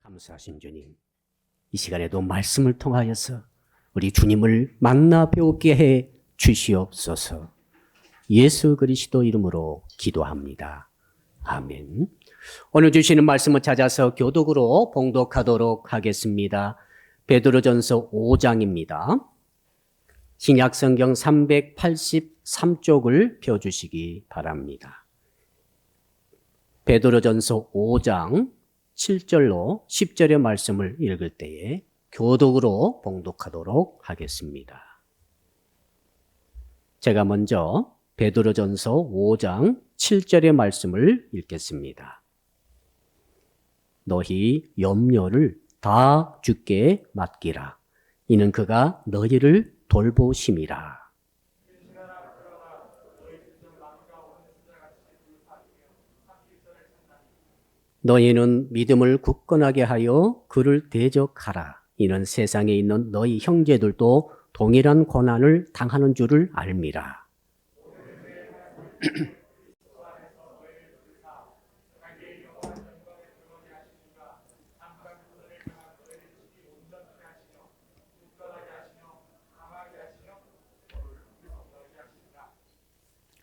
감사하신 주님, 이 시간에도 말씀을 통하여서 우리 주님을 만나 배우게 해 주시옵소서. 예수 그리스도 이름으로 기도합니다. 아멘. 오늘 주시는 말씀을 찾아서 교독으로 봉독하도록 하겠습니다. 베드로전서 5장입니다. 신약성경 383쪽을 펴주시기 바랍니다. 베드로전서 5장 7절로 10절의 말씀을 읽을 때에 교독으로 봉독하도록 하겠습니다. 제가 먼저 베드로전서 5장 7절의 말씀을 읽겠습니다. 너희 염려를 다 주께 맡기라. 이는 그가 너희를 돌보심이라. 너희는 믿음을 굳건하게 하여 그를 대적하라. 이는 세상에 있는 너희 형제들도 동일한 고난을 당하는 줄을 알미라.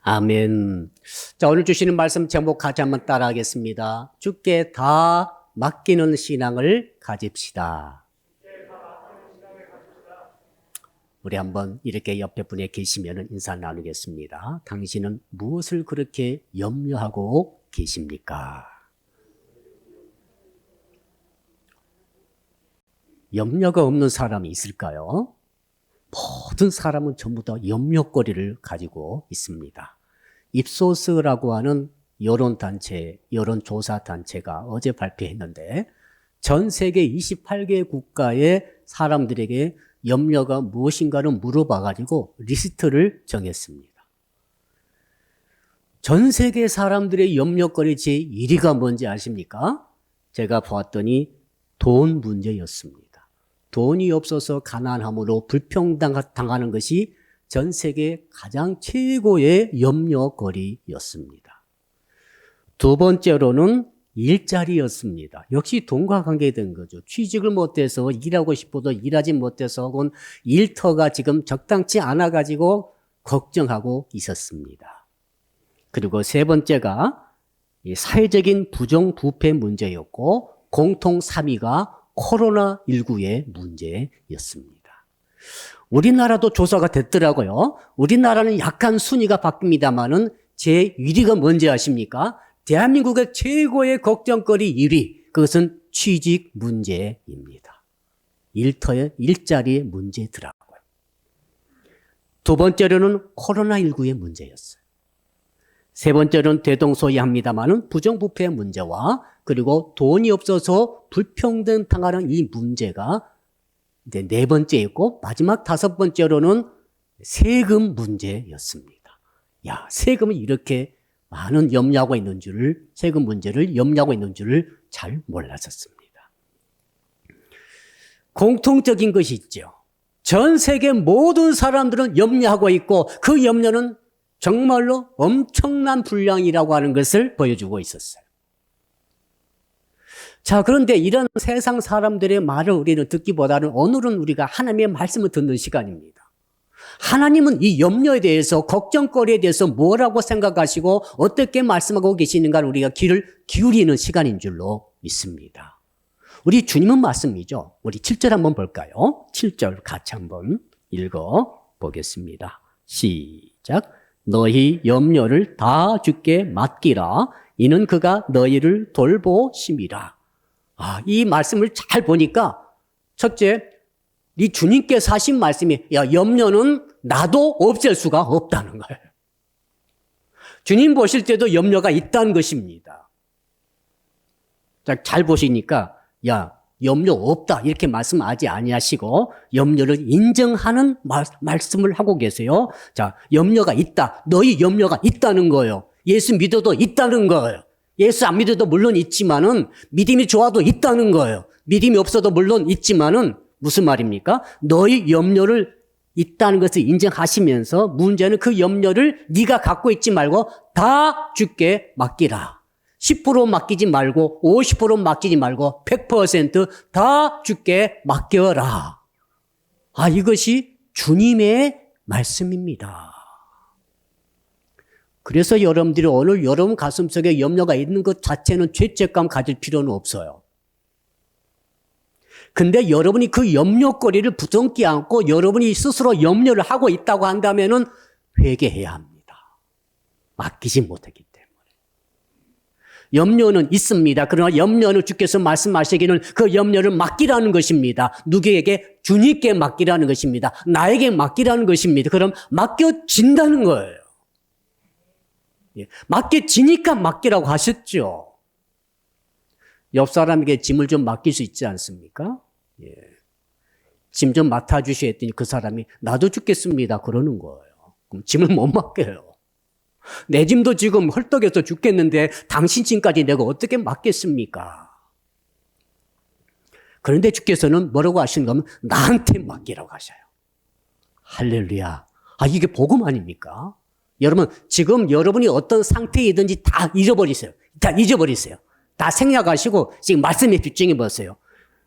아멘. 자, 오늘 주시는 말씀 제목 같이 한번 따라하겠습니다. 주께 다 맡기는 신앙을 가집시다. 우리 한번 이렇게 옆에 분에 계시면 인사 나누겠습니다. 당신은 무엇을 그렇게 염려하고 계십니까? 염려가 없는 사람이 있을까요? 모든 사람은 전부 다 염려거리를 가지고 있습니다. 입소스라고 하는 여론단체, 여론조사단체가 어제 발표했는데 전 세계 28개 국가의 사람들에게 염려가 무엇인가를 물어봐가지고 리스트를 정했습니다. 전 세계 사람들의 염려거리 제1위가 뭔지 아십니까? 제가 보았더니 돈 문제였습니다. 돈이 없어서 가난함으로 불평당하는 것이 전 세계 가장 최고의 염려거리였습니다. 두 번째로는 일자리였습니다. 역시 돈과 관계된 거죠. 취직을 못해서 일하고 싶어도 일하지 못해서 혹은 일터가 지금 적당치 않아가지고 걱정하고 있었습니다. 그리고 세 번째가 사회적인 부정부패 문제였고 공통 3위가 코로나19의 문제였습니다. 우리나라도 조사가 됐더라고요. 우리나라는 약간 순위가 바뀝니다만은 제1위가 뭔지 아십니까? 대한민국의 최고의 걱정거리 1위, 그것은 취직 문제입니다. 일자리의 문제더라고요. 두 번째로는 코로나19의 문제였어요. 세 번째로는 대동소이합니다만은 부정부패 문제와 그리고 돈이 없어서 불평등 당하는 이 문제가 이제 네 번째였고 마지막 다섯 번째로는 세금 문제였습니다. 야, 세금을 이렇게 많은 염려하고 있는 줄을, 세금 문제를 염려하고 있는 줄을 잘 몰랐었습니다. 공통적인 것이 있죠. 전 세계 모든 사람들은 염려하고 있고 그 염려는 정말로 엄청난 분량이라고 하는 것을 보여주고 있었어요. 자, 그런데 이런 세상 사람들의 말을 우리는 듣기보다는 오늘은 우리가 하나님의 말씀을 듣는 시간입니다. 하나님은 이 염려에 대해서, 걱정거리에 대해서 뭐라고 생각하시고 어떻게 말씀하고 계시는가를 우리가 귀를 기울이는 시간인 줄로 믿습니다. 우리 주님은 말씀이죠. 우리 7절 한번 볼까요? 7절 같이 한번 읽어보겠습니다. 시작. 너희 염려를 다 주께 맡기라. 이는 그가 너희를 돌보심이라. 이 말씀을 잘 보니까 첫째, 네 주님께서 하신 말씀이 염려는 나도 없앨 수가 없다는 거예요. 주님 보실 때도 염려가 있다는 것입니다. 자, 잘 보시니까 염려 없다 이렇게 말씀하지 아니하시고 염려를 인정하는 말씀을 하고 계세요. 자, 염려가 있다. 너희 염려가 있다는 거예요. 예수 믿어도 있다는 거예요. 예수 안 믿어도 물론 있지만은 믿음이 좋아도 있다는 거예요. 믿음이 없어도 물론 있지만은 무슨 말입니까? 너희 염려를 있다는 것을 인정하시면서 문제는 그 염려를 네가 갖고 있지 말고 다 주께 맡기라. 10% 맡기지 말고 50% 맡기지 말고 100%다 주께 맡겨라. 이것이 주님의 말씀입니다. 그래서 여러분들이 오늘 여러분 가슴속에 염려가 있는 것 자체는 죄책감 가질 필요는 없어요. 근데 여러분이 그 염려거리를 부정기 않고 여러분이 스스로 염려를 하고 있다고 한다면은 회개해야 합니다. 맡기지 못했기 때문에. 염려는 있습니다. 그러나 염려는 주께서 말씀하시기는 그 염려를 맡기라는 것입니다. 누구에게? 주님께 맡기라는 것입니다. 나에게 맡기라는 것입니다. 그럼 맡겨진다는 거예요. 맡겨지니까 맡기라고 하셨죠. 옆 사람에게 짐을 좀 맡길 수 있지 않습니까? 짐 좀 맡아주시 했더니 그 사람이 나도 죽겠습니다 그러는 거예요. 그럼 짐을 못 맡겨요. 내 짐도 지금 헐떡여서 죽겠는데 당신 짐까지 내가 어떻게 맡겠습니까? 그런데 주께서는 뭐라고 하시는 거면 나한테 맡기라고 하셔요. 할렐루야. 이게 복음 아닙니까? 여러분, 지금 여러분이 어떤 상태이든지 다 잊어버리세요. 다 잊어버리세요. 다 생략하시고 지금 말씀에 집중해 보세요.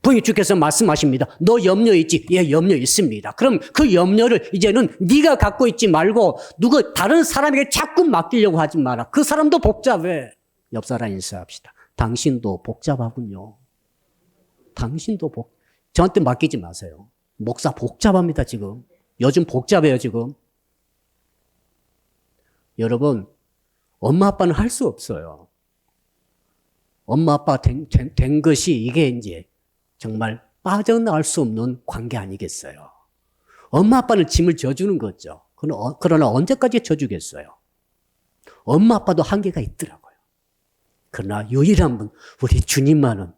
분명히 주께서 말씀하십니다. 너 염려 있지? 예, 염려 있습니다. 그럼 그 염려를 이제는 네가 갖고 있지 말고 누구 다른 사람에게 자꾸 맡기려고 하지 마라. 그 사람도 복잡해. 옆 사람 인사합시다. 당신도 복잡하군요. 당신도 저한테 맡기지 마세요. 목사 복잡합니다, 지금. 요즘 복잡해요, 지금. 여러분, 엄마 아빠는 할 수 없어요. 엄마 아빠 된 것이 이게 이제 정말 빠져나갈 수 없는 관계 아니겠어요. 엄마 아빠는 짐을 져주는 거죠. 그러나 언제까지 져주겠어요. 엄마 아빠도 한계가 있더라고요. 그러나 유일한 분, 우리 주님만은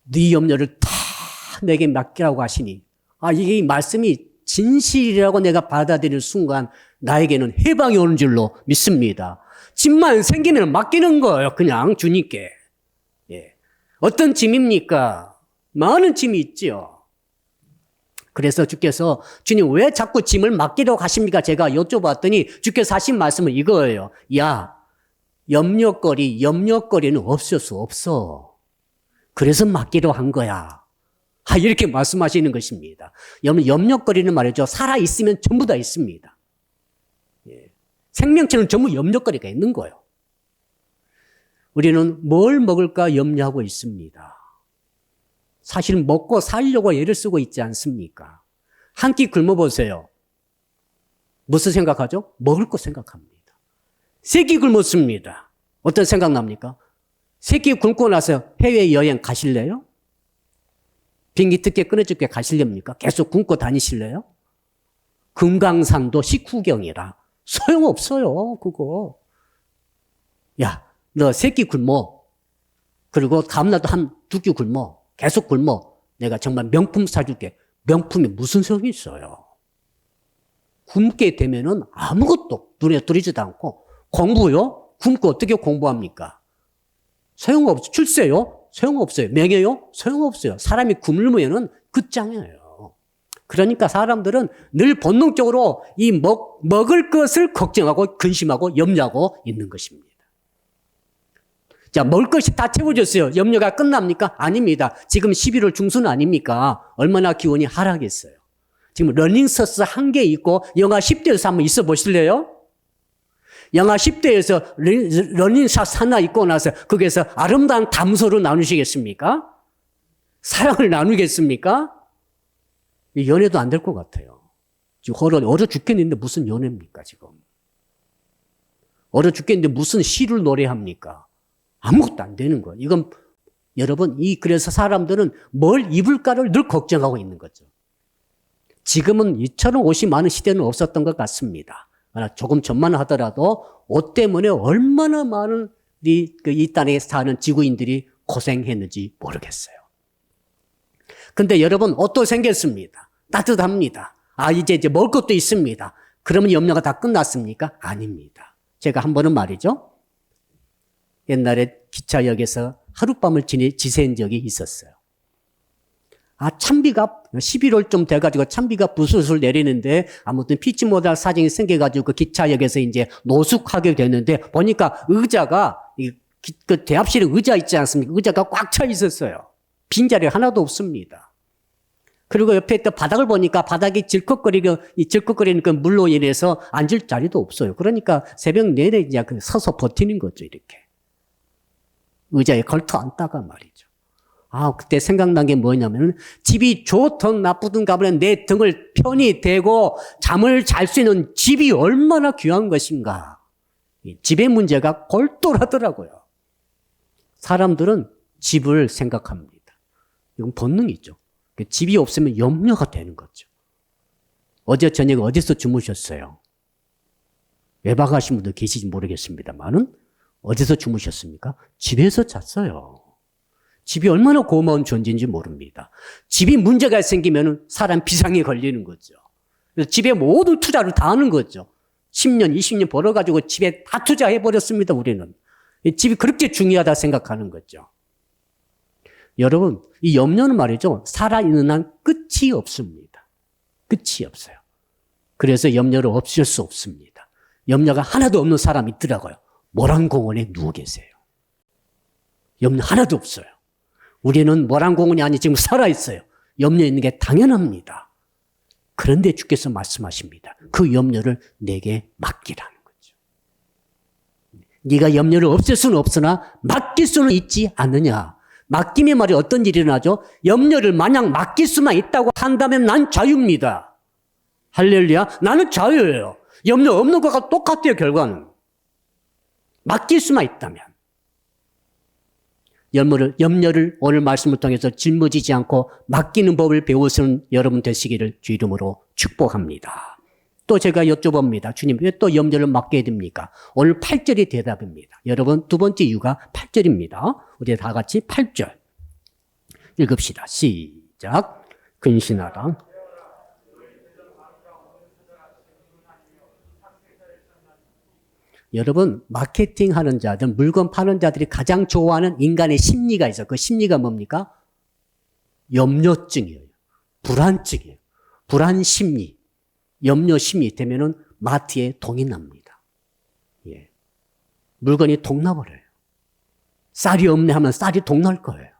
네 염려를 다 내게 맡기라고 하시니 이게 이 말씀이 진실이라고 내가 받아들이는 순간 나에게는 해방이 오는 줄로 믿습니다. 짐만 생기면 맡기는 거예요. 그냥 주님께. 어떤 짐입니까? 많은 짐이 있죠. 그래서 주께서 주님 왜 자꾸 짐을 맡기려고 하십니까? 제가 여쭤봤더니 주께서 하신 말씀은 이거예요. 야, 염려거리는 없을 수 없어. 그래서 맡기려고 한 거야. 이렇게 말씀하시는 것입니다. 염려거리는 말이죠. 살아있으면 전부 다 있습니다. 생명체는 전부 염려거리가 있는 거예요. 우리는 뭘 먹을까 염려하고 있습니다. 사실 먹고 살려고 애를 쓰고 있지 않습니까? 한 끼 굶어보세요. 무슨 생각하죠? 먹을 거 생각합니다. 세 끼 굶었습니다. 어떤 생각 납니까? 세 끼 굶고 나서 해외여행 가실래요? 비행기 티켓 끊어줄게 가실렵니까? 계속 굶고 다니실래요? 금강산도 식후경이라 소용없어요, 그거. 야, 너 세 끼 굶어. 그리고 다음날도 한 두 끼 굶어. 계속 굶어. 내가 정말 명품 사줄게. 명품이 무슨 소용이 있어요? 굶게 되면은 아무것도 눈에 들이지도 않고 공부요? 굶고 어떻게 공부합니까? 소용없어요. 출세요? 소용없어요. 명예요? 소용없어요. 사람이 굶으면은 끝장이에요. 그러니까 사람들은 늘 본능적으로 이 먹을 것을 걱정하고 근심하고 염려하고 있는 것입니다. 자, 먹을 것이 다 채워졌어요. 염려가 끝납니까? 아닙니다. 지금 11월 중순 아닙니까? 얼마나 기온이 하락했어요. 지금 러닝서스 한 개 있고 영하 10도에서 한번 있어 보실래요? 영하 10도에서 러닝샷 하나 입고 나서 거기에서 아름다운 담소를 나누시겠습니까? 사랑을 나누겠습니까? 연애도 안 될 것 같아요. 지금 얼어 죽겠는데 무슨 연애입니까, 지금? 얼어 죽겠는데 무슨 시를 노래합니까? 아무것도 안 되는 거예요. 이건 여러분, 그래서 사람들은 뭘 입을까를 늘 걱정하고 있는 거죠. 지금은 이처럼 옷이 많은 시대는 없었던 것 같습니다. 조금 전만 하더라도 옷 때문에 얼마나 많은 이 땅에 사는 지구인들이 고생했는지 모르겠어요. 근데 여러분, 옷도 생겼습니다. 따뜻합니다. 이제 먹을 것도 있습니다. 그러면 염려가 다 끝났습니까? 아닙니다. 제가 한 번은 말이죠. 옛날에 기차역에서 하룻밤을 지새운 적이 있었어요. 찬비가 11월 좀 돼가지고 찬비가 부슬부슬 내리는데 아무튼 피치 못할 사정이 생겨가지고 그 기차역에서 이제 노숙하게 됐는데 보니까 의자가 그 대합실에 의자 있지 않습니까? 의자가 꽉 차 있었어요. 빈자리 하나도 없습니다. 그리고 옆에 또 바닥을 보니까 바닥이 질컥거리니까 물로 인해서 앉을 자리도 없어요. 그러니까 새벽 내내 이제 서서 버티는 거죠, 이렇게. 의자에 걸터 앉다가 말이죠. 그때 생각난 게 뭐냐면, 집이 좋든 나쁘든 가면 내 등을 편히 대고 잠을 잘 수 있는 집이 얼마나 귀한 것인가. 집의 문제가 골똘하더라고요. 사람들은 집을 생각합니다. 이건 본능이죠. 집이 없으면 염려가 되는 거죠. 어제 저녁에 어디서 주무셨어요? 외박하신 분도 계시지 모르겠습니다만은 어디서 주무셨습니까? 집에서 잤어요. 집이 얼마나 고마운 존재인지 모릅니다. 집이 문제가 생기면 사람 비상에 걸리는 거죠. 그래서 집에 모든 투자를 다 하는 거죠. 10년, 20년 벌어가지고 집에 다 투자해버렸습니다, 우리는. 집이 그렇게 중요하다 생각하는 거죠. 여러분, 이 염려는 말이죠. 살아있는 한 끝이 없습니다. 끝이 없어요. 그래서 염려를 없앨 수 없습니다. 염려가 하나도 없는 사람이 있더라고요. 모란공원에 누워 계세요. 염려 하나도 없어요. 우리는 모란공원이 아니 지금 살아있어요. 염려 있는 게 당연합니다. 그런데 주께서 말씀하십니다. 그 염려를 내게 맡기라는 거죠. 네가 염려를 없앨 수는 없으나 맡길 수는 있지 않느냐. 맡김의 말이 어떤 일이 일어나죠? 염려를 마냥 맡길 수만 있다고 한다면 난 자유입니다. 할렐루야. 나는 자유예요. 염려 없는 것과 똑같아요, 결과는. 맡길 수만 있다면. 염려를 오늘 말씀을 통해서 짊어지지 않고 맡기는 법을 배우시는 여러분 되시기를 주 이름으로 축복합니다. 또 제가 여쭤봅니다. 주님, 왜 또 염려를 맡게 됩니까? 오늘 8절이 대답입니다. 여러분, 두 번째 이유가 8절입니다. 우리 다 같이 8절 읽읍시다. 시작. 근신하라. 여러분, 마케팅 하는 자들, 물건 파는 자들이 가장 좋아하는 인간의 심리가 있어요. 그 심리가 뭡니까? 염려증이에요. 불안증이에요. 불안 심리. 염려 심리 되면은 마트에 동이 납니다. 예. 물건이 동나버려요. 쌀이 없네 하면 쌀이 동날 거예요.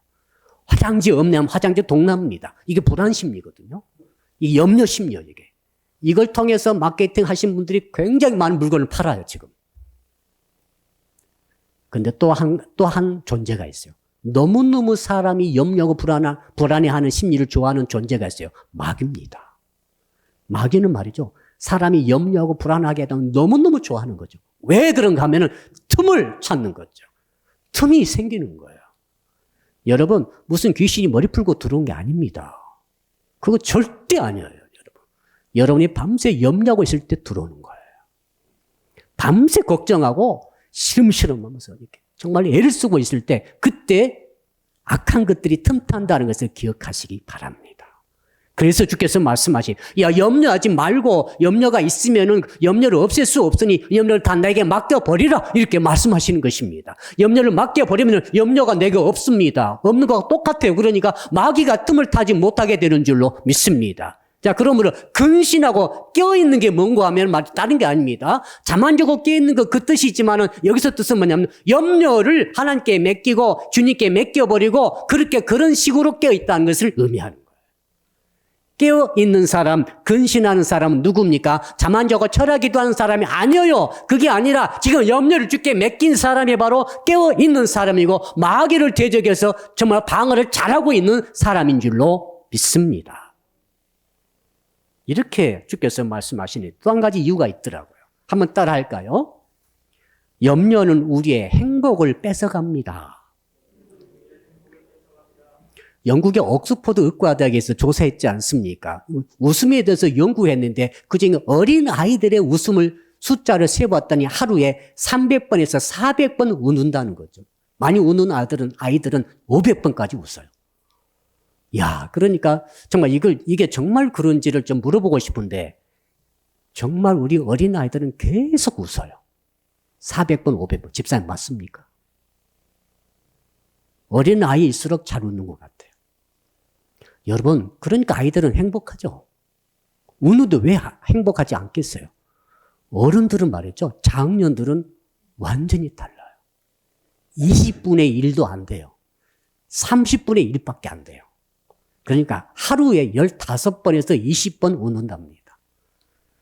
화장지 없네 하면 화장지 동납니다. 이게 불안 심리거든요. 이게 염려 심리예요, 이게. 이걸 통해서 마케팅 하신 분들이 굉장히 많은 물건을 팔아요, 지금. 근데 또 한 존재가 있어요. 너무너무 사람이 염려하고 불안해하는 심리를 좋아하는 존재가 있어요. 마귀입니다. 마귀는 말이죠. 사람이 염려하고 불안하게 하면 너무너무 좋아하는 거죠. 왜 그런가 하면은 틈을 찾는 거죠. 틈이 생기는 거예요. 여러분, 무슨 귀신이 머리 풀고 들어온 게 아닙니다. 그거 절대 아니에요, 여러분. 여러분이 밤새 염려하고 있을 때 들어오는 거예요. 밤새 걱정하고 시름시름 하면서 이렇게 정말 애를 쓰고 있을 때 그때 악한 것들이 틈탄다는 것을 기억하시기 바랍니다. 그래서 주께서 말씀하신, 야, 염려하지 말고 염려가 있으면은 염려를 없앨 수 없으니 염려를 다 내게 맡겨버리라. 이렇게 말씀하시는 것입니다. 염려를 맡겨버리면 염려가 내게 없습니다. 없는 거와 똑같아요. 그러니까 마귀가 틈을 타지 못하게 되는 줄로 믿습니다. 자, 그러므로 근신하고 깨어있는 게 뭔가 하면 다른 게 아닙니다. 잠 안 자고 깨어있는 거 그 뜻이지만은 여기서 뜻은 뭐냐면 염려를 하나님께 맡기고 주님께 맡겨버리고 그렇게 그런 식으로 깨어있다는 것을 의미하는 거예요. 깨어있는 사람, 근신하는 사람은 누굽니까? 잠 안 자고 철학기도 하는 사람이 아니에요. 그게 아니라 지금 염려를 주께 맡긴 사람이 바로 깨어있는 사람이고 마귀를 대적해서 정말 방어를 잘하고 있는 사람인 줄로 믿습니다. 이렇게 주께서 말씀하시니 또 한 가지 이유가 있더라고요. 한번 따라 할까요? 염려는 우리의 행복을 뺏어갑니다. 영국의 옥스퍼드 의과대학에서 조사했지 않습니까? 웃음에 대해서 연구했는데 그중에 어린 아이들의 웃음을 숫자를 세봤더니 하루에 300번에서 400번 웃는다는 거죠. 많이 우는 아이들은 500번까지 웃어요. 야, 그러니까 정말 이게 정말 그런지를 좀 물어보고 싶은데 정말 우리 어린아이들은 계속 웃어요. 400번, 500번. 집사님 맞습니까? 어린아이일수록 잘 웃는 것 같아요. 여러분, 그러니까 아이들은 행복하죠. 우는데 왜 행복하지 않겠어요? 어른들은 말이죠. 장년들은 완전히 달라요. 20분의 1도 안 돼요. 30분의 1밖에 안 돼요. 그러니까 하루에 15번에서 20번 웃는답니다.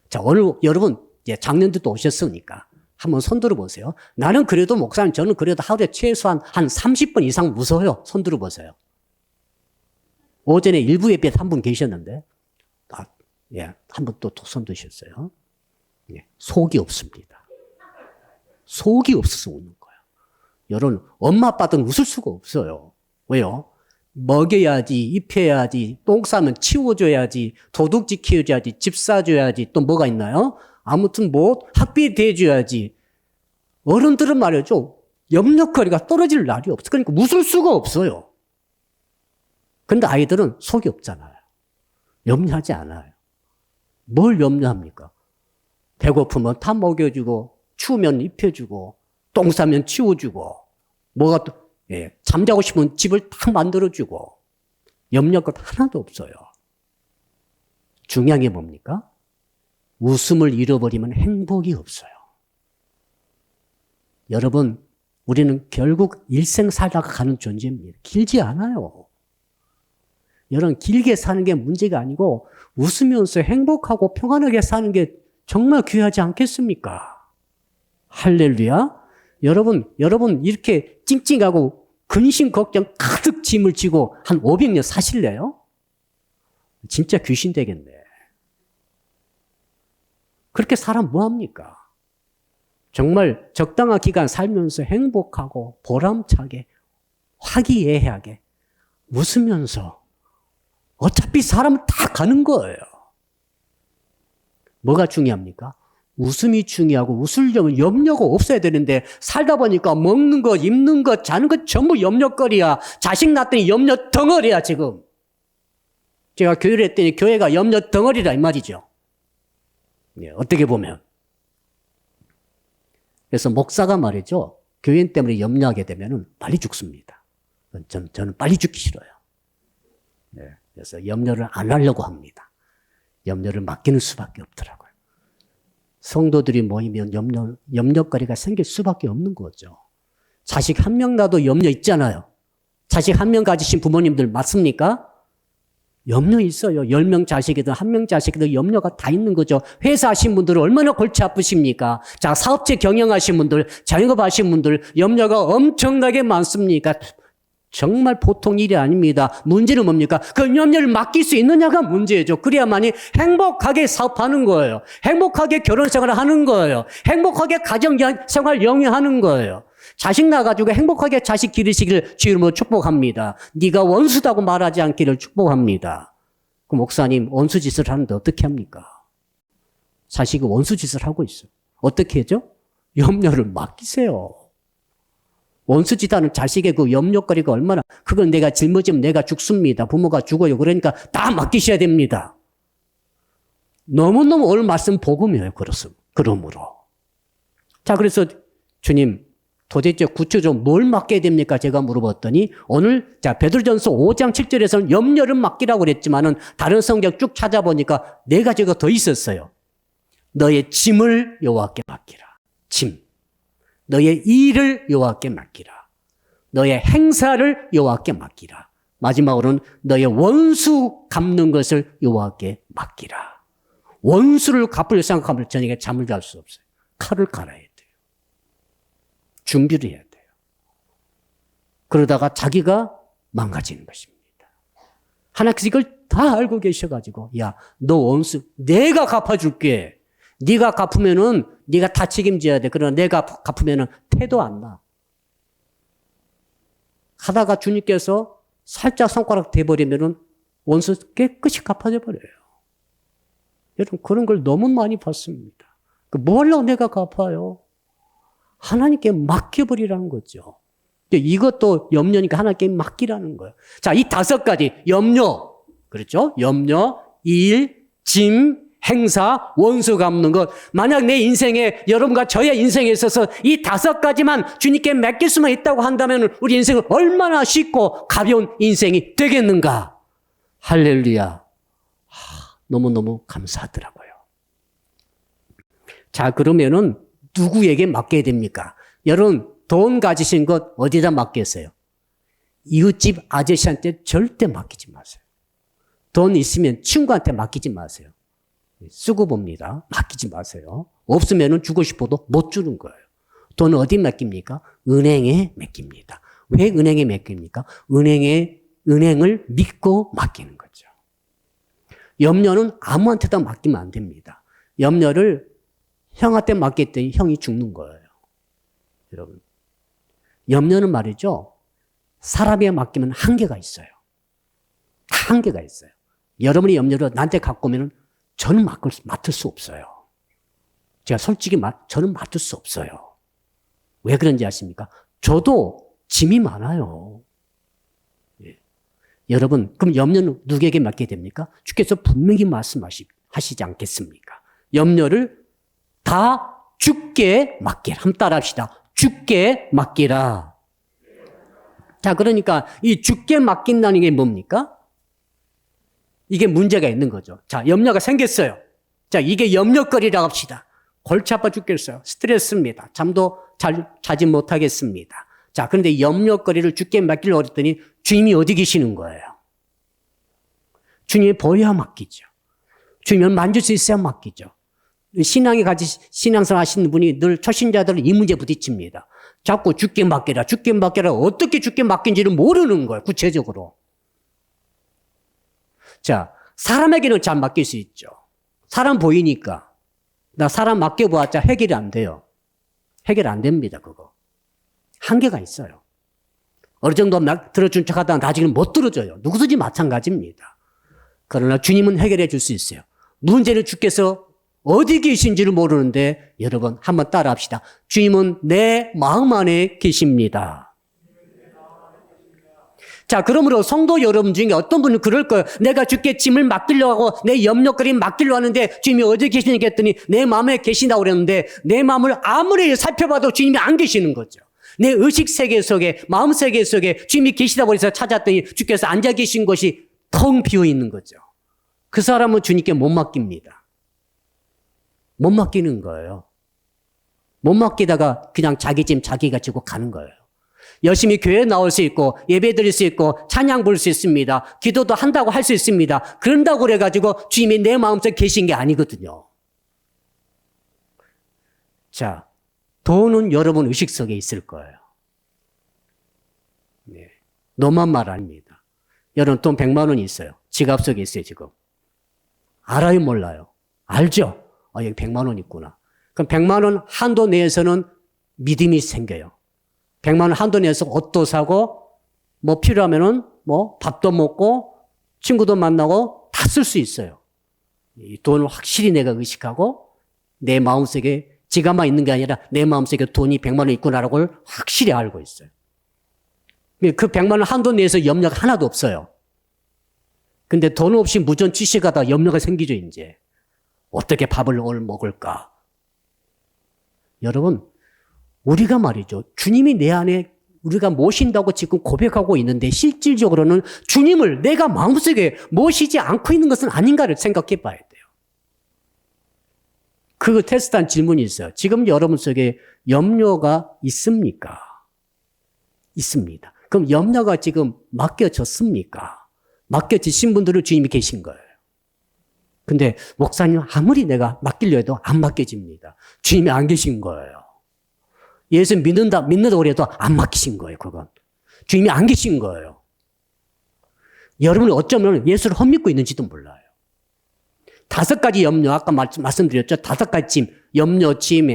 자, 오늘 여러분 이제 작년도 오셨으니까 한번 손 들어보세요. 나는 그래도 목사님, 저는 그래도 하루에 최소한 한 30번 이상 무서워요. 손 들어보세요. 오전에 일부 예배에 한 분 계셨는데, 예, 한 분 또 손 드셨어요. 예, 속이 없습니다. 속이 없어서 웃는 거예요. 여러분, 엄마 아빠들은 웃을 수가 없어요. 왜요? 먹여야지, 입혀야지, 똥 싸면 치워줘야지, 도둑 지켜줘야지, 집 사줘야지, 또 뭐가 있나요? 아무튼 뭐 학비 대줘야지. 어른들은 말이죠. 염려거리가 떨어질 날이 없어. 그러니까 웃을 수가 없어요. 근데 아이들은 속이 없잖아요. 염려하지 않아요. 뭘 염려합니까? 배고프면 다 먹여주고, 추우면 입혀주고, 똥 싸면 치워주고, 뭐가 또, 예, 잠자고 싶으면 집을 다 만들어주고, 염려할 것 하나도 없어요. 중요한 게 뭡니까? 웃음을 잃어버리면 행복이 없어요. 여러분, 우리는 결국 일생 살다가 가는 존재입니다. 길지 않아요. 여러분, 길게 사는 게 문제가 아니고 웃으면서 행복하고 평안하게 사는 게 정말 귀하지 않겠습니까? 할렐루야. 여러분 이렇게 찡찡하고 근심 걱정 가득 짐을 지고 한 500년 사실래요? 진짜 귀신 되겠네. 그렇게 사람 뭐합니까? 정말 적당한 기간 살면서 행복하고 보람차게 화기애애하게 웃으면서 어차피 사람은 다 가는 거예요. 뭐가 중요합니까? 웃음이 중요하고 웃으려면 염려가 없어야 되는데 살다 보니까 먹는 거, 입는 거, 자는 거 전부 염려거리야. 자식 낳았더니 염려 덩어리야 지금. 제가 교회를 했더니 교회가 염려 덩어리라 이 말이죠. 네, 어떻게 보면. 그래서 목사가 말이죠. 교인 때문에 염려하게 되면 빨리 죽습니다. 저는 빨리 죽기 싫어요. 네, 그래서 염려를 안 하려고 합니다. 염려를 맡기는 수밖에 없더라고요. 성도들이 모이면 염려거리가 생길 수밖에 없는 거죠. 자식 한 명 나도 염려 있잖아요. 자식 한 명 가지신 부모님들 맞습니까? 염려 있어요. 10명 자식이든 1명 자식이든 염려가 다 있는 거죠. 회사 하신 분들은 얼마나 골치 아프십니까? 자, 사업체 경영하신 분들, 자영업 하신 분들 염려가 엄청나게 많습니까? 정말 보통 일이 아닙니다. 문제는 뭡니까? 그 염려를 맡길 수 있느냐가 문제죠. 그래야만이 행복하게 사업하는 거예요. 행복하게 결혼생활을 하는 거예요. 행복하게 가정생활 영위하는 거예요. 자식 낳아가지고 행복하게 자식 기르시기를 주 이름으로 축복합니다. 네가 원수다고 말하지 않기를 축복합니다. 그 목사님 원수짓을 하는데 어떻게 합니까? 자식이 원수짓을 하고 있어요. 어떻게 하죠? 염려를 맡기세요. 원수짓하는 자식의 그 염려거리가 얼마나, 그걸 내가 짊어지면 내가 죽습니다. 부모가 죽어요. 그러니까 다 맡기셔야 됩니다. 너무너무 오늘 말씀 복음이에요. 그러므로. 자, 그래서 주님, 도대체 구체적으로 뭘 맡겨야 됩니까? 제가 물어봤더니 오늘 자 베드로전서 5장 7절에서는 염려를 맡기라고 그랬지만은 다른 성경 쭉 찾아보니까 4가지가 더 있었어요. 너의 짐을 여호와께 맡기라. 짐. 너의 일을 여호와께 맡기라. 너의 행사를 여호와께 맡기라. 마지막으로는 너의 원수 갚는 것을 여호와께 맡기라. 원수를 갚을 생각하면 저녁에 잠을 잘 수 없어요. 칼을 갈아야 돼요. 준비를 해야 돼요. 그러다가 자기가 망가지는 것입니다. 하나님께서 이걸 다 알고 계셔가지고 야, 너 원수 내가 갚아줄게. 네가 갚으면은 네가 다 책임져야 돼. 그러나 내가 갚으면은 태도 안 나. 하다가 주님께서 살짝 손가락 대버리면은 원수 깨끗이 갚아져 버려요. 여러분 그런 걸 너무 많이 봤습니다. 뭐 하려고 내가 갚아요? 하나님께 맡겨버리라는 거죠. 이것도 염려니까 하나님께 맡기라는 거예요. 자, 이 5가지 염려, 그렇죠? 염려, 일, 짐, 행사, 원수 갚는 것. 만약 내 인생에 여러분과 저의 인생에 있어서 이 5가지만 주님께 맡길 수만 있다고 한다면 우리 인생은 얼마나 쉽고 가벼운 인생이 되겠는가. 할렐루야. 너무너무 감사하더라고요. 자, 그러면은 누구에게 맡겨야 됩니까? 여러분, 돈 가지신 것 어디다 맡겼어요? 이웃집 아저씨한테 절대 맡기지 마세요. 돈 있으면 친구한테 맡기지 마세요. 쓰고 봅니다. 맡기지 마세요. 없으면 주고 싶어도 못 주는 거예요. 돈 어디 맡깁니까? 은행에 맡깁니다. 왜 은행에 맡깁니까? 은행을 믿고 맡기는 거죠. 염려는 아무한테도 맡기면 안 됩니다. 염려를 형한테 맡겼더니 형이 죽는 거예요. 여러분, 염려는 말이죠. 사람에 맡기면 한계가 있어요. 한계가 있어요. 여러분이 염려를 나한테 갖고 오면 저는 맡을 수 없어요. 제가 솔직히 저는 맡을 수 없어요. 왜 그런지 아십니까? 저도 짐이 많아요. 예. 여러분, 그럼 염려는 누구에게 맡게 됩니까? 주께서 분명히 말씀하시지 않겠습니까? 염려를 다 주께 맡기라. 한번 따라합시다. 주께 맡기라. 자, 그러니까 이 주께 맡긴다는 게 뭡니까? 이게 문제가 있는 거죠. 자, 염려가 생겼어요. 자, 이게 염려거리라고 합시다. 골치 아파 죽겠어요. 스트레스입니다. 잠도 자지 못하겠습니다. 자, 그런데 염려거리를 주께 맡기려고 했더니 주님이 어디 계시는 거예요? 주님이 보여야 맡기죠. 주님을 만질 수 있어야 맡기죠. 신앙생활 하시는 분이 늘 초신자들은 이 문제 부딪힙니다. 자꾸 주께 맡겨라, 주께 맡겨라. 어떻게 주께 맡긴지를 모르는 거예요, 구체적으로. 자, 사람에게는 잘 맡길 수 있죠. 사람 보이니까. 나 사람 맡겨보았자 해결이 안 돼요. 해결 안 됩니다, 그거. 한계가 있어요. 어느 정도 들어준 척 하다가 나중에는 못 들어줘요. 누구든지 마찬가지입니다. 그러나 주님은 해결해 줄 수 있어요. 문제는 주께서 어디 계신지를 모르는데 여러분 한번 따라 합시다. 주님은 내 마음 안에 계십니다. 자, 그러므로 성도 여러분 중에 어떤 분은 그럴 거예요. 내가 주께 짐을 맡기려고 하고 내 염려거리를 맡기려고 하는데 주님이 어디 계시냐고 했더니 내 마음에 계신다고 그랬는데 내 마음을 아무리 살펴봐도 주님이 안 계시는 거죠. 내 의식세계 속에 마음세계 속에 주님이 계시다고 해서 찾았더니 주께서 앉아 계신 곳이 텅 비어 있는 거죠. 그 사람은 주님께 못 맡깁니다. 못 맡기는 거예요. 못 맡기다가 그냥 자기 짐 자기가 지고 가는 거예요. 열심히 교회에 나올 수 있고 예배 드릴 수 있고 찬양 부를 수 있습니다. 기도도 한다고 할 수 있습니다. 그런다고 그래가지고 주님이 내 마음속에 계신 게 아니거든요. 자, 돈은 여러분 의식 속에 있을 거예요. 네. 너만 말 아닙니다. 여러분 돈 100만 원이 있어요. 지갑 속에 있어요, 지금. 알아요, 몰라요? 알죠? 여기 100만 원 있구나. 그럼 100만 원 한도 내에서는 믿음이 생겨요. 100만 원 한도 내에서 옷도 사고, 뭐 필요하면은 뭐 밥도 먹고, 친구도 만나고 다 쓸 수 있어요. 이 돈을 확실히 내가 의식하고, 내 마음속에 지갑만 있는 게 아니라 내 마음속에 돈이 100만 원 있구나라고 확실히 알고 있어요. 그 100만 원 한도 내에서 염려가 하나도 없어요. 근데 돈 없이 무전 취식하다 염려가 생기죠, 이제. 어떻게 밥을 오늘 먹을까? 여러분, 우리가 말이죠. 주님이 내 안에 우리가 모신다고 지금 고백하고 있는데 실질적으로는 주님을 내가 마음속에 모시지 않고 있는 것은 아닌가를 생각해 봐야 돼요. 그 테스트한 질문이 있어요. 지금 여러분 속에 염려가 있습니까? 있습니다. 그럼 염려가 지금 맡겨졌습니까? 맡겨지신 분들은 주님이 계신 거예요. 근데 목사님 아무리 내가 맡기려 해도 안 맡겨집니다. 주님이 안 계신 거예요. 예수 믿는다고 해도 안 맡기신 거예요, 그건. 주님이 안 계신 거예요. 여러분이 어쩌면 예수를 헛믿고 있는지도 몰라요. 5가지 염려, 아까 말씀드렸죠? 5가지 짐, 염려, 짐,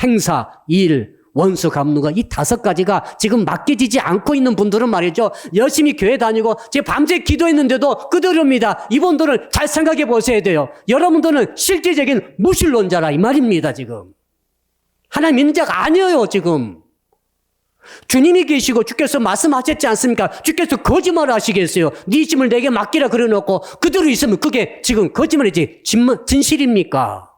행사, 일, 원수, 감누가 이 5가지가 지금 맡겨지지 않고 있는 분들은 말이죠. 열심히 교회 다니고 제가 밤새 기도했는데도 그대로입니다. 이분들은 잘 생각해 보셔야 돼요. 여러분들은 실질적인 무신론자라 이 말입니다, 지금. 하나님 믿는 자가 아니에요, 지금. 주님이 계시고 주께서 말씀하셨지 않습니까? 주께서 거짓말을 하시겠어요. 네 짐을 내게 맡기라 그래놓고 그대로 있으면 그게 지금 거짓말이지 진실입니까?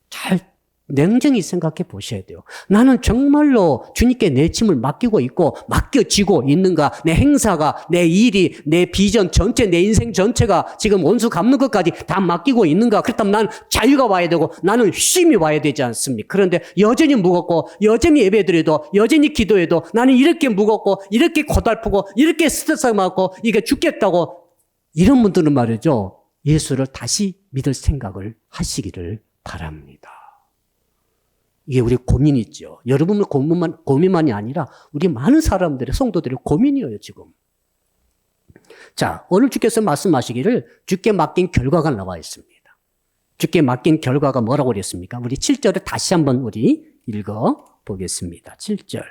잘 냉정히 생각해 보셔야 돼요. 나는 정말로 주님께 내 짐을 맡기고 있고 맡겨지고 있는가? 내 행사가, 내 일이, 내 비전 전체, 내 인생 전체가 지금 원수 갚는 것까지 다 맡기고 있는가? 그렇다면 난 자유가 와야 되고 나는 쉼이 와야 되지 않습니까? 그런데 여전히 무겁고 여전히 예배드려도 여전히 기도해도 나는 이렇게 무겁고 이렇게 고달프고 이렇게 스트레스 많고 이게 죽겠다고, 이런 분들은 말이죠, 예수를 다시 믿을 생각을 하시기를 바랍니다. 이게 우리 고민이죠. 여러분의 고민만이 아니라 우리 많은 사람들의, 성도들의 고민이에요, 지금. 자, 오늘 주께서 말씀하시기를 주께 맡긴 결과가 나와 있습니다. 주께 맡긴 결과가 뭐라고 그랬습니까? 우리 7절을 다시 한번 우리 읽어 보겠습니다. 7절.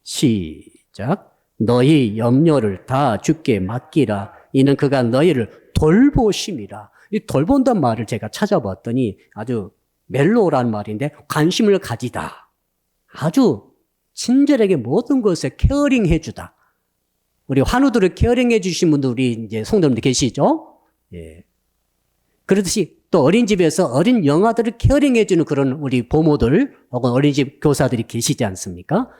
시작. 너희 염려를 다 주께 맡기라. 이는 그가 너희를 돌보심이라. 이 돌본다는 말을 제가 찾아봤더니 아주 멜로라는 말인데, 관심을 가지다. 아주 친절하게 모든 것에 케어링 해주다. 우리 환우들을 케어링 해주신 분들, 우리 이제 성도님들 계시죠? 예. 그렇듯이 또 어린이집에서 어린 영아들을 케어링 해주는 그런 우리 보모들 혹은 어린이집 교사들이 계시지 않습니까?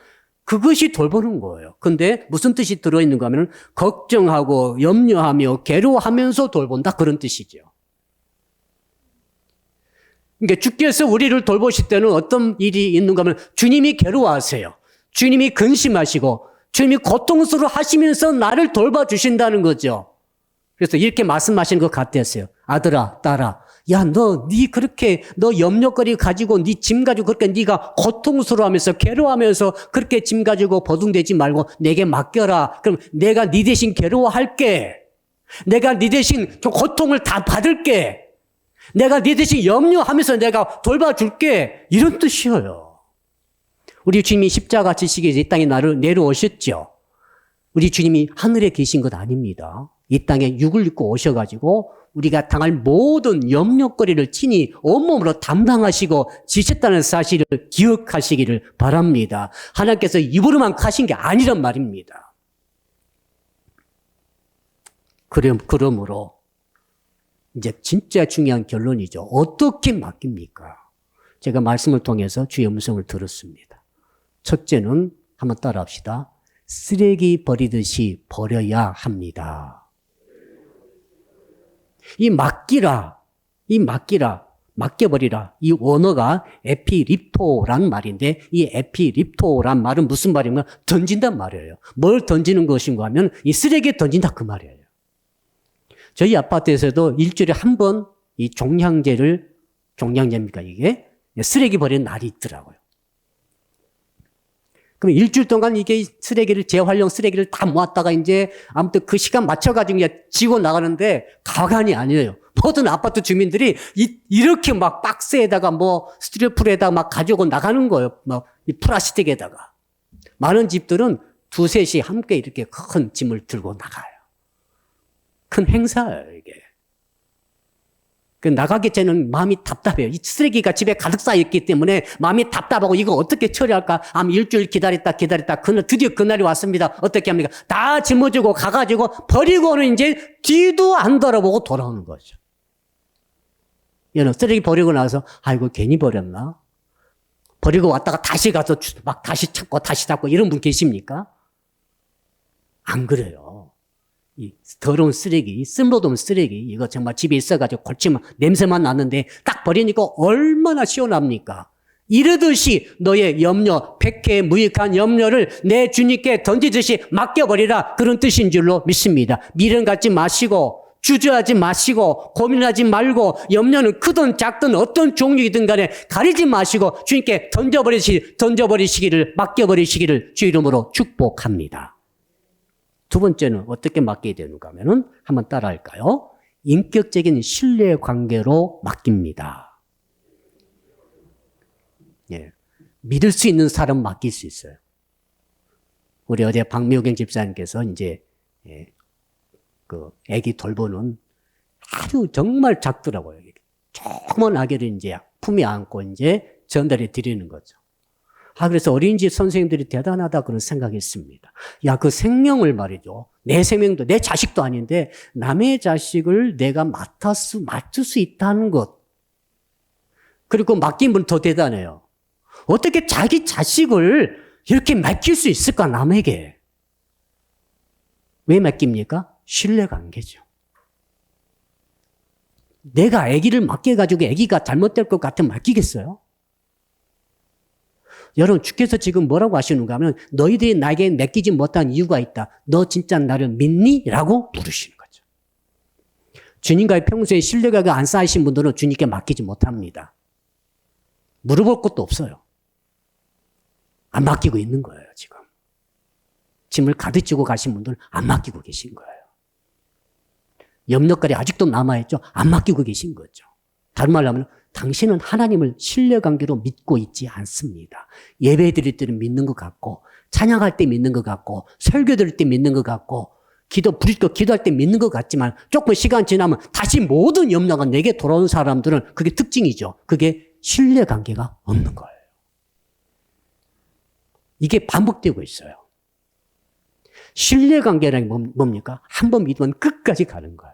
그것이 돌보는 거예요. 근데 무슨 뜻이 들어있는가 하면 걱정하고 염려하며 괴로워하면서 돌본다, 그런 뜻이죠. 그러니까 주께서 우리를 돌보실 때는 어떤 일이 있는가 하면 주님이 괴로워하세요. 주님이 근심하시고 주님이 고통스러워 하시면서 나를 돌봐주신다는 거죠. 그래서 이렇게 말씀하시는 것 같았어요. 아들아, 딸아, 야, 너 염려거리 가지고 네 짐 가지고 그렇게 네가 고통스러워하면서 괴로워하면서 그렇게 짐 가지고 버둥대지 말고 내게 맡겨라. 그럼 내가 네 대신 괴로워할게. 내가 네 대신 고통을 다 받을게. 내가 네 대신 염려하면서 내가 돌봐줄게. 이런 뜻이에요. 우리 주님이 십자가 지시기에 이 땅에 나를 내려오셨죠. 우리 주님이 하늘에 계신 것 아닙니다. 이 땅에 육을 입고 오셔가지고 우리가 당할 모든 염려거리를 친히 온몸으로 담당하시고 지셨다는 사실을 기억하시기를 바랍니다. 하나님께서 입으로만 가신 게 아니란 말입니다. 그러므로 이제 진짜 중요한 결론이죠. 어떻게 맡깁니까? 제가 말씀을 통해서 주의 음성을 들었습니다. 첫째는 한번 따라합시다. 쓰레기 버리듯이 버려야 합니다. 이 맡겨버리라. 이 원어가 에피립토란 말인데, 이 에피립토란 말은 무슨 말이냐면 던진단 말이에요. 뭘 던지는 것인가 하면 이 쓰레기에 던진다, 그 말이에요. 저희 아파트에서도 일주일에 한 번 이 종량제입니까 이게? 쓰레기 버리는 날이 있더라고요. 그럼 일주일 동안 이게 재활용 쓰레기를 다 모았다가 이제 아무튼 그 시간 맞춰가지고 이제 지고 나가는데 가관이 아니에요. 모든 아파트 주민들이 이렇게 막 박스에다가 뭐 스티로폼에다가 막 가지고 나가는 거예요. 막 이 플라스틱에다가. 많은 집들은 두셋이 함께 이렇게 큰 짐을 들고 나가요. 큰 행사예요, 이게. 나가기 전에는 마음이 답답해요. 이 쓰레기가 집에 가득 쌓여있기 때문에 마음이 답답하고 이거 어떻게 처리할까? 일주일 기다렸다. 드디어 그날이 왔습니다. 어떻게 합니까? 다 짊어지고 가가지고 버리고는 이제 뒤도 안 돌아보고 돌아오는 거죠. 얘는 쓰레기 버리고 나서 아이고 괜히 버렸나? 버리고 왔다가 다시 가서 막 다시 찾고 다시 잡고 이런 분 계십니까? 안 그래요. 이 더러운 쓰레기, 쓸모없는 쓰레기, 이거 정말 집에 있어가지고 골치만 냄새만 나는데 딱 버리니까 얼마나 시원합니까? 이러듯이 너의 염려, 백해 무익한 염려를 내 주님께 던지듯이 맡겨버리라, 그런 뜻인 줄로 믿습니다. 미련 갖지 마시고 주저하지 마시고 고민하지 말고 염려는 크든 작든 어떤 종류이든 간에 가리지 마시고 주님께 던져버리시기를, 맡겨버리시기를 주 이름으로 축복합니다. 두 번째는 어떻게 맡겨야 되는가 하면은 한번 따라할까요? 인격적인 신뢰 관계로 맡깁니다. 예. 믿을 수 있는 사람 맡길 수 있어요. 우리 어제 박미호경 집사님께서 이제 그 아기 돌보는 아주 정말 작더라고요. 조그만 아기를 이제 품에 안고 이제 전달해 드리는 거죠. 그래서 어린이집 선생님들이 대단하다 그런 생각했습니다. 그 생명을 말이죠. 내 생명도, 내 자식도 아닌데 남의 자식을 내가 맡을 수 있다는 것. 그리고 맡긴 분은 더 대단해요. 어떻게 자기 자식을 이렇게 맡길 수 있을까, 남에게? 왜 맡깁니까? 신뢰관계죠. 내가 아기를 맡겨가지고 아기가 잘못될 것 같으면 맡기겠어요? 여러분, 주께서 지금 뭐라고 하시는가 하면 너희들이 나에게 맡기지 못한 이유가 있다. 너 진짜 나를 믿니? 라고 물으시는 거죠. 주님과의 평소에 신뢰가 안 쌓이신 분들은 주님께 맡기지 못합니다. 물어볼 것도 없어요. 안 맡기고 있는 거예요, 지금. 짐을 가득 지고 가신 분들은 안 맡기고 계신 거예요. 염려거리 아직도 남아있죠? 안 맡기고 계신 거죠. 다른 말로 하면 당신은 하나님을 신뢰관계로 믿고 있지 않습니다. 예배 드릴 때는 믿는 것 같고, 찬양할 때 믿는 것 같고, 설교 드릴 때 믿는 것 같고, 기도할 때 믿는 것 같지만 조금 시간 지나면 다시 모든 염려가 내게 돌아오는 사람들은 그게 특징이죠. 그게 신뢰관계가 없는 거예요. 이게 반복되고 있어요. 신뢰관계라는 게 뭡니까? 한 번 믿으면 끝까지 가는 거예요.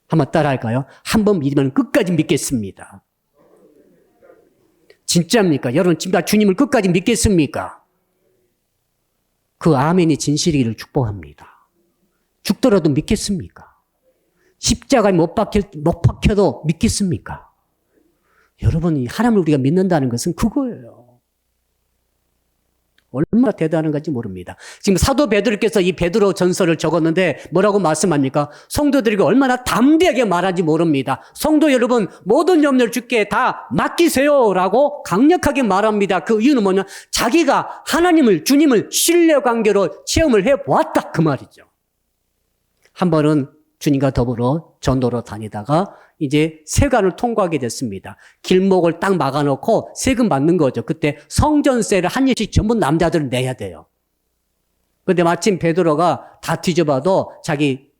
한번 따라할까요? 한 번 믿으면 끝까지 믿겠습니다. 진짜입니까? 여러분 진짜 주님을 끝까지 믿겠습니까? 그 아멘이 진실이기를 축복합니다. 죽더라도 믿겠습니까? 십자가에 못 박혀도 믿겠습니까? 여러분이 하나님을 우리가 믿는다는 것은 그거예요. 얼마나 대단한 건지 모릅니다. 지금 사도 베드로께서 이 베드로 전서를 적었는데 뭐라고 말씀합니까? 성도들에게 얼마나 담대하게 말하는지 모릅니다. 성도 여러분, 모든 염려를 주께 다 맡기세요라고 강력하게 말합니다. 그 이유는 뭐냐? 자기가 하나님을, 주님을 신뢰관계로 체험을 해보았다, 그 말이죠. 한 번은 주님과 더불어 전도로 다니다가 이제 세관을 통과하게 됐습니다. 길목을 딱 막아놓고 세금 받는 거죠. 그때 성전세를 한 일씩 전부 남자들은 내야 돼요. 그런데 마침 베드로가 다 뒤져봐도 자기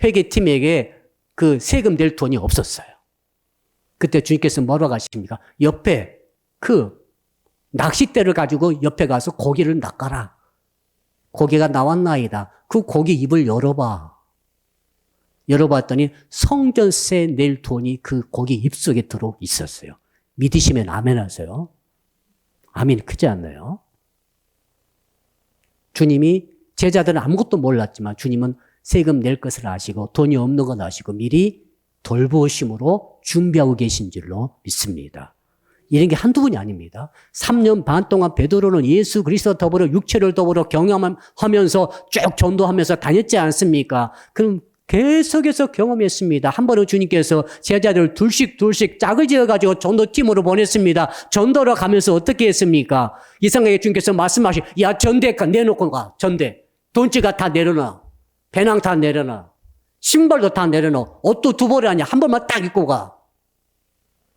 회계팀에게 그 세금 낼 돈이 없었어요. 그때 주님께서 뭐라고 하십니까? 옆에 그 낚싯대를 가지고 옆에 가서 고기를 낚아라. 고기가 나왔나이다. 그 고기 입을 열어봐. 열어봤더니 성전세 낼 돈이 그 고기 입속에 들어 있었어요. 믿으시면 아멘 하세요. 아멘 크지 않나요? 주님이 제자들은 아무것도 몰랐지만 주님은 세금 낼 것을 아시고 돈이 없는 건 아시고 미리 돌보심으로 준비하고 계신 줄로 믿습니다. 이런 게 한두 분이 아닙니다. 3년 반 동안 베드로는 예수 그리스도 더불어 육체를 더불어 경험하면서 쭉 전도하면서 다녔지 않습니까? 그럼 계속해서 경험했습니다. 한 번은 주님께서 제자들을 둘씩 짝을 지어가지고 전도팀으로 보냈습니다. 전도로 가면서 어떻게 했습니까? 이상하게 주님께서 말씀하시고, 야, 전대 내놓고 가. 전대. 돈지가 다 내려놔. 배낭 다 내려놔. 신발도 다 내려놔. 옷도 두 벌이 아니야. 한 벌만 딱 입고 가.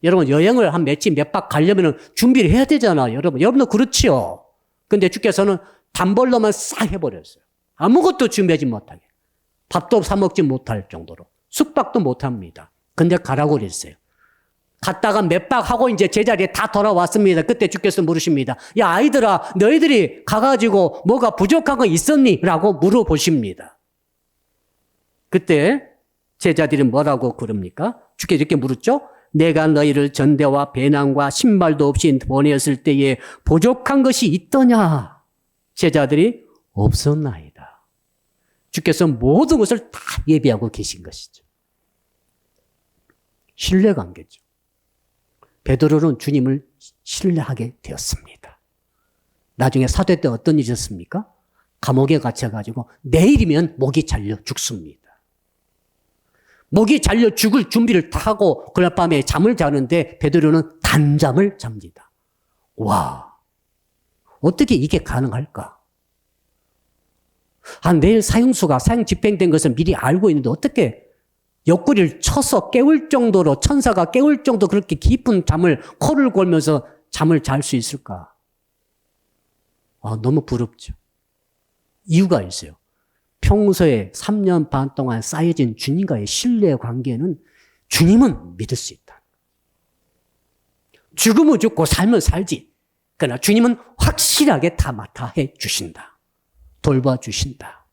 여러분, 여행을 한 며칠 몇 박 가려면 준비를 해야 되잖아. 여러분도 그렇지요. 근데 주께서는 단벌로만 싹 해버렸어요. 아무것도 준비하지 못하게. 밥도 사 먹지 못할 정도로. 숙박도 못합니다. 근데 가라고 그랬어요. 갔다가 몇 박 하고 이제 제자리에 다 돌아왔습니다. 그때 주께서 물으십니다. 야, 아이들아, 너희들이 가가지고 뭐가 부족한 거 있었니? 라고 물어보십니다. 그때 제자들이 뭐라고 그럽니까? 주께서 이렇게 물었죠? 내가 너희를 전대와 배낭과 신발도 없이 보내었을 때에 부족한 것이 있더냐? 제자들이 없었나이다. 주께서 모든 것을 다 예비하고 계신 것이죠. 신뢰관계죠. 베드로는 주님을 신뢰하게 되었습니다. 나중에 사도 때 어떤 일이 있었습니까? 감옥에 갇혀가지고 내일이면 목이 잘려 죽습니다. 목이 잘려 죽을 준비를 다 하고 그날 밤에 잠을 자는데 베드로는 단잠을 잡니다. 와, 어떻게 이게 가능할까? 내일 사형 집행된 것을 미리 알고 있는데 어떻게 옆구리를 쳐서 깨울 정도로 천사가 깨울 정도 그렇게 깊은 잠을 코를 골면서 잠을 잘 수 있을까? 너무 부럽죠. 이유가 있어요. 평소에 3년 반 동안 쌓여진 주님과의 신뢰 관계는 주님은 믿을 수 있다. 죽으면 죽고 살면 살지. 그러나 주님은 확실하게 다 맡아 해 주신다. 돌봐주신다.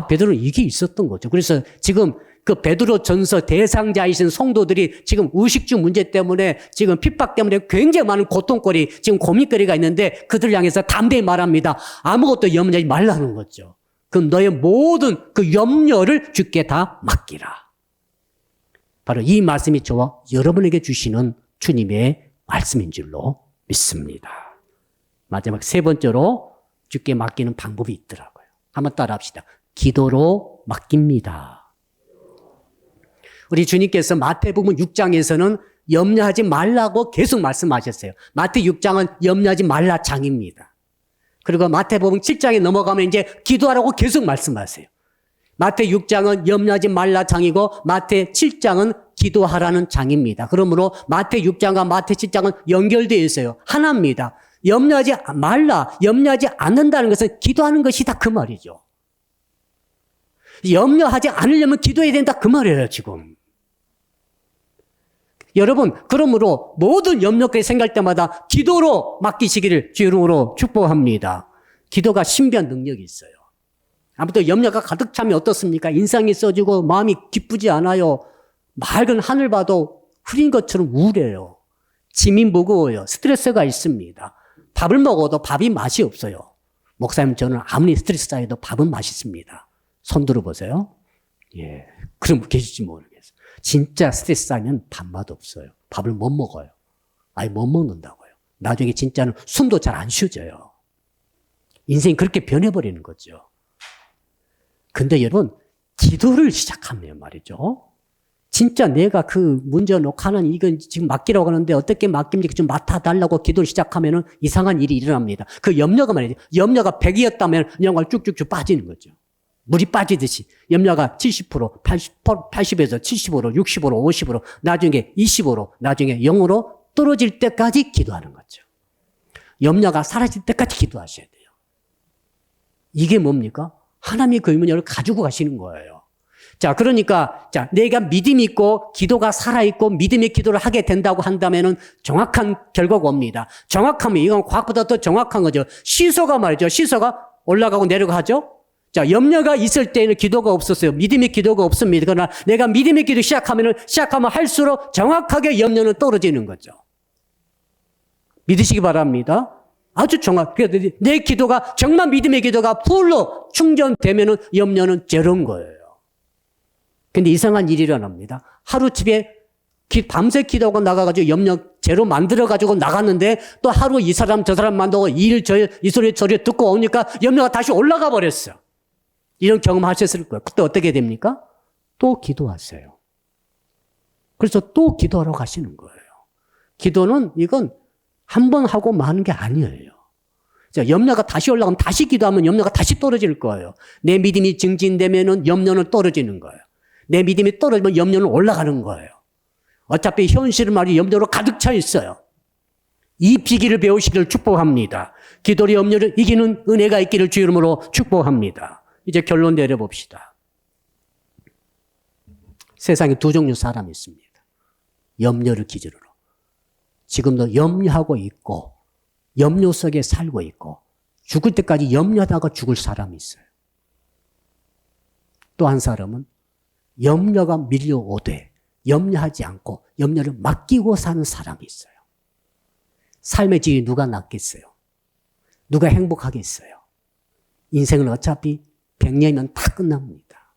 베드로는 이게 있었던 거죠. 그래서 지금 그 베드로 전서 대상자이신 성도들이 지금 의식주 문제 때문에 지금 핍박 때문에 굉장히 많은 고통거리, 지금 고민거리가 있는데 그들을 향해서 담대히 말합니다. 아무것도 염려하지 말라는 거죠. 그럼 너의 모든 그 염려를 주께 다 맡기라. 바로 이 말씀이 저와 여러분에게 주시는 주님의 말씀인 줄로 믿습니다. 마지막 세 번째로 주께 맡기는 방법이 있더라고요. 한번 따라 합시다. 기도로 맡깁니다. 우리 주님께서 마태복음 6장에서는 염려하지 말라고 계속 말씀하셨어요. 마태 6장은 염려하지 말라 장입니다. 그리고 마태복음 7장에 넘어가면 이제 기도하라고 계속 말씀하세요. 마태 6장은 염려하지 말라 장이고 마태 7장은 기도하라는 장입니다. 그러므로 마태 6장과 마태 7장은 연결되어 있어요. 하나입니다. 염려하지 말라, 염려하지 않는다는 것은 기도하는 것이다 그 말이죠. 염려하지 않으려면 기도해야 된다 그 말이에요 지금. 여러분 그러므로 모든 염려까지 생각할 때마다 기도로 맡기시기를 주 이름으로 축복합니다. 기도가 신비한 능력이 있어요. 아무튼 염려가 가득 차면 어떻습니까? 인상이 써지고 마음이 기쁘지 않아요. 맑은 하늘 봐도 흐린 것처럼 우울해요. 짐이 무거워요. 스트레스가 있습니다. 밥을 먹어도 밥이 맛이 없어요. 목사님 저는 아무리 스트레스 쌓여도 밥은 맛있습니다. 손 들어보세요. 예, 그럼 계실지 모르겠어요. 진짜 스트레스 쌓이면 밥맛 없어요. 밥을 못 먹어요. 아예 못 먹는다고요. 나중에 진짜는 숨도 잘 안 쉬어져요. 인생이 그렇게 변해버리는 거죠. 근데 여러분 기도를 시작하면 말이죠. 진짜 내가 그 문제 놓고 하나님 이건 지금 맡기라고 하는데 어떻게 맡깁니까? 좀 맡아달라고 기도를 시작하면 이상한 일이 일어납니다. 그 염려가 말이죠. 염려가 100이었다면 염려가 쭉쭉쭉 빠지는 거죠. 물이 빠지듯이 염려가 70%, 80에서 70%, 60%, 50%, 나중에 20%, 나중에 0으로 떨어질 때까지 기도하는 거죠. 염려가 사라질 때까지 기도하셔야 돼요. 이게 뭡니까? 하나님이 그 염려를 가지고 가시는 거예요. 자, 그러니까, 내가 믿음이 있고, 기도가 살아있고, 믿음의 기도를 하게 된다고 한다면은 정확한 결과가 옵니다. 정확하면, 이건 과학보다 더 정확한 거죠. 시소가 말이죠. 시소가 올라가고 내려가죠? 자, 염려가 있을 때는 기도가 없었어요. 믿음의 기도가 없습니다. 그러나 내가 믿음의 기도 시작하면 할수록 정확하게 염려는 떨어지는 거죠. 믿으시기 바랍니다. 아주 정확해. 내 기도가, 정말 믿음의 기도가 풀로 충전되면은 염려는 제로인 거예요. 근데 이상한 일이 일어납니다. 하루 집에 밤새 기도하고 나가가지고 염려 제로 만들어가지고 나갔는데 또 하루 이 사람 저 사람 만나고 이 소리 저리 듣고 오니까 염려가 다시 올라가 버렸어요. 이런 경험 하셨을 거예요. 그때 어떻게 됩니까? 또 기도하세요. 그래서 또 기도하러 가시는 거예요. 기도는 이건 한 번 하고 마는 게 아니에요. 자, 염려가 다시 올라가면 다시 기도하면 염려가 다시 떨어질 거예요. 내 믿음이 증진되면은 염려는 떨어지는 거예요. 내 믿음이 떨어지면 염려는 올라가는 거예요. 어차피 현실은 말이 염려로 가득 차 있어요. 이 비기를 배우시기를 축복합니다. 기도로 염려를 이기는 은혜가 있기를 주 이름으로 축복합니다. 이제 결론 내려봅시다. 세상에 두 종류 사람이 있습니다. 염려를 기준으로. 지금도 염려하고 있고 염려 속에 살고 있고 죽을 때까지 염려하다가 죽을 사람이 있어요. 또 한 사람은 염려가 밀려오되 염려하지 않고 염려를 맡기고 사는 사람이 있어요. 삶의 질이 누가 낫겠어요? 누가 행복하겠어요? 인생은 어차피 100년이면 다 끝납니다.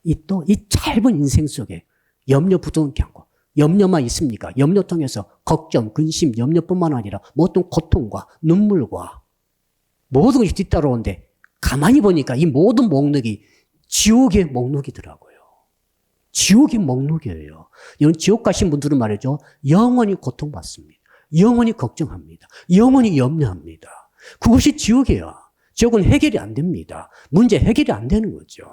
이 짧은 인생 속에 염려 부족하지 않고 염려만 있습니까? 염려 통해서 걱정, 근심, 염려뿐만 아니라 모든 고통과 눈물과 모든 것이 뒤따라오는데 가만히 보니까 이 모든 목록이 지옥의 목록이더라고요. 지옥의 목록이에요. 이런 지옥 가신 분들은 말이죠. 영원히 고통받습니다. 영원히 걱정합니다. 영원히 염려합니다. 그것이 지옥이에요. 지옥은 해결이 안 됩니다. 문제 해결이 안 되는 거죠.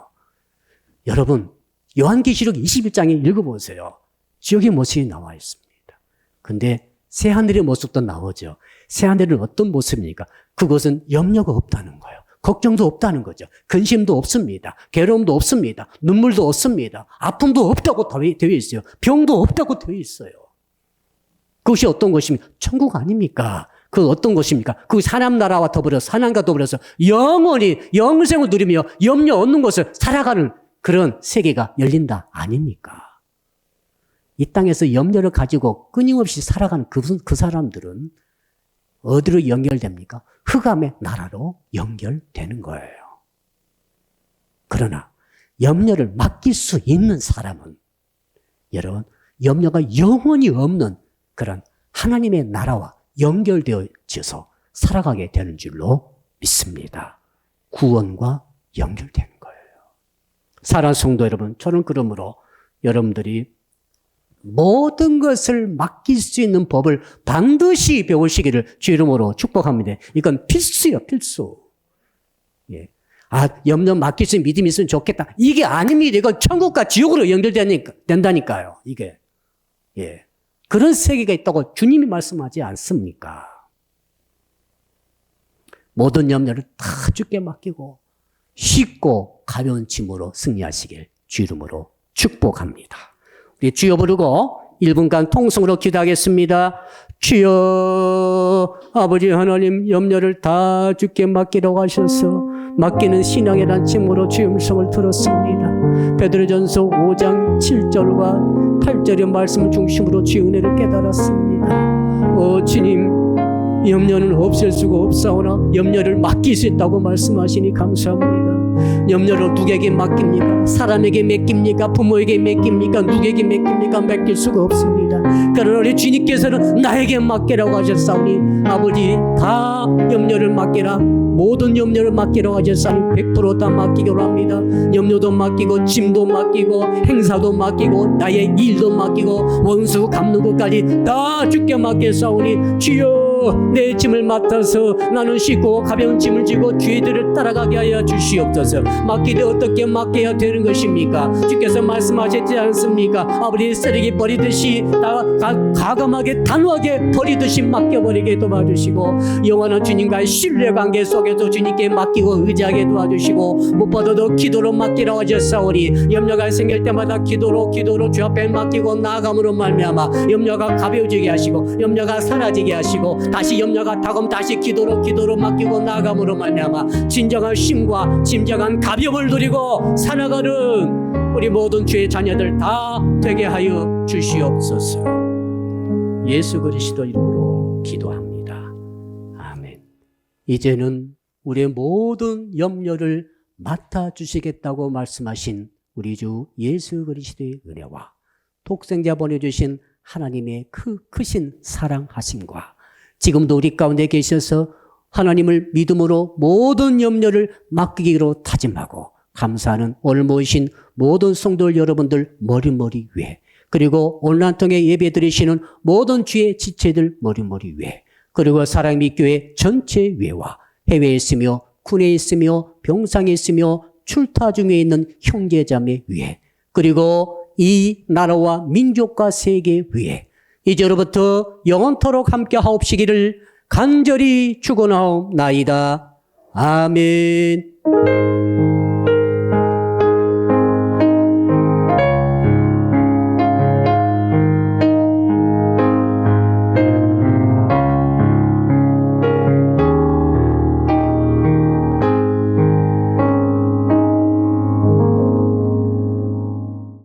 여러분, 요한계시록 21장에 읽어보세요. 지옥의 모습이 나와 있습니다. 근데 새하늘의 모습도 나오죠. 새하늘은 어떤 모습입니까? 그것은 염려가 없다는 거예요. 걱정도 없다는 거죠. 근심도 없습니다. 괴로움도 없습니다. 눈물도 없습니다. 아픔도 없다고 되어 있어요. 병도 없다고 되어 있어요. 그것이 어떤 것입니까? 천국 아닙니까? 그 어떤 것입니까? 그 하나님 나라와 더불어서 하나님과 더불어서 영원히 영생을 누리며 염려 얻는 것을 살아가는 그런 세계가 열린다 아닙니까? 이 땅에서 염려를 가지고 끊임없이 살아가는 그 사람들은 어디로 연결됩니까? 흑암의 나라로 연결되는 거예요. 그러나 염려를 맡길 수 있는 사람은 여러분 염려가 영원히 없는 그런 하나님의 나라와 연결되어져서 살아가게 되는 줄로 믿습니다. 구원과 연결되는 거예요. 사랑하는 성도 여러분, 저는 그러므로 여러분들이 모든 것을 맡길 수 있는 법을 반드시 배우시기를 주 이름으로 축복합니다. 이건 필수예요, 필수. 예. 염려 맡길 수 있는 믿음이 있으면 좋겠다. 이게 아닙니다. 이건 천국과 지옥으로 연결된다니까요, 이게. 예. 그런 세계가 있다고 주님이 말씀하지 않습니까? 모든 염려를 다 주께 맡기고 쉽고 가벼운 짐으로 승리하시길 주 이름으로 축복합니다. 우리 주여 부르고 1분간 통성으로 기도하겠습니다. 주여, 아버지 하나님 염려를 다 주께 맡기라고 하셔서 맡기는 신앙이란 짐으로 주의 음성을 들었습니다. 베드로전서 5장 7절과 8절의 말씀을 중심으로 주의 은혜를 깨달았습니다. 주님, 염려는 없앨 수가 없사오나 염려를 맡길 수 있다고 말씀하시니 감사합니다. 염려를 누구에게 맡깁니까? 사람에게 맡깁니까? 부모에게 맡깁니까? 누구에게 맡깁니까? 맡길 수가 없습니다. 그러나 우리 주님께서는 나에게 맡기라고 하셨사오니 아버지 다 염려를 맡기라. 모든 염려를 맡기라고 하셨사오니 100% 다 맡기기로 합니다. 염려도 맡기고 짐도 맡기고 행사도 맡기고 나의 일도 맡기고 원수 갚는 것까지 다 주께 맡겼사오니 주여 내 짐을 맡아서 나는 쉽고 가벼운 짐을 지고 주의들을 따라가게 하여 주시옵소서. 맡기되 어떻게 맡겨야 되는 것입니까? 주께서 말씀하셨지 않습니까? 아버지 쓰레기 버리듯이 과감하게 단호하게 버리듯이 맡겨버리게 도와주시고 영원한 주님과의 신뢰관계 속에서 주님께 맡기고 의지하게 도와주시고 무엇보다도 기도로 맡기라고 하셨사오니 염려가 생길 때마다 기도로 주 앞에 맡기고 나아감으로 말미암아 염려가 가벼워지게 하시고 염려가 사라지게 하시고 다시 염려가 다가오면 다시 기도로 맡기고 나아감으로 말미암아 진정한 쉼과 진정한 가벼움을 누리고 살아가는 우리 모든 주의 자녀들 다 되게 하여 주시옵소서. 예수 그리스도 이름으로 기도합니다. 아멘. 이제는 우리의 모든 염려를 맡아주시겠다고 말씀하신 우리 주 예수 그리스도의 은혜와 독생자 보내주신 하나님의 크신 사랑하심과 지금도 우리 가운데 계셔서 하나님을 믿음으로 모든 염려를 맡기기로 다짐하고 감사하는 오늘 모이신 모든 성도 여러분들 머리 위에 그리고 온라인 통해 예배 드리시는 모든 주의 지체들 머리 위에 그리고 사랑의 교회 전체 위에와 해외에 있으며 군에 있으며 병상에 있으며 출타 중에 있는 형제자매 위에 그리고 이 나라와 민족과 세계 위에 이제로부터 영원토록 함께 하옵시기를 간절히 축원하옵나이다. 아멘.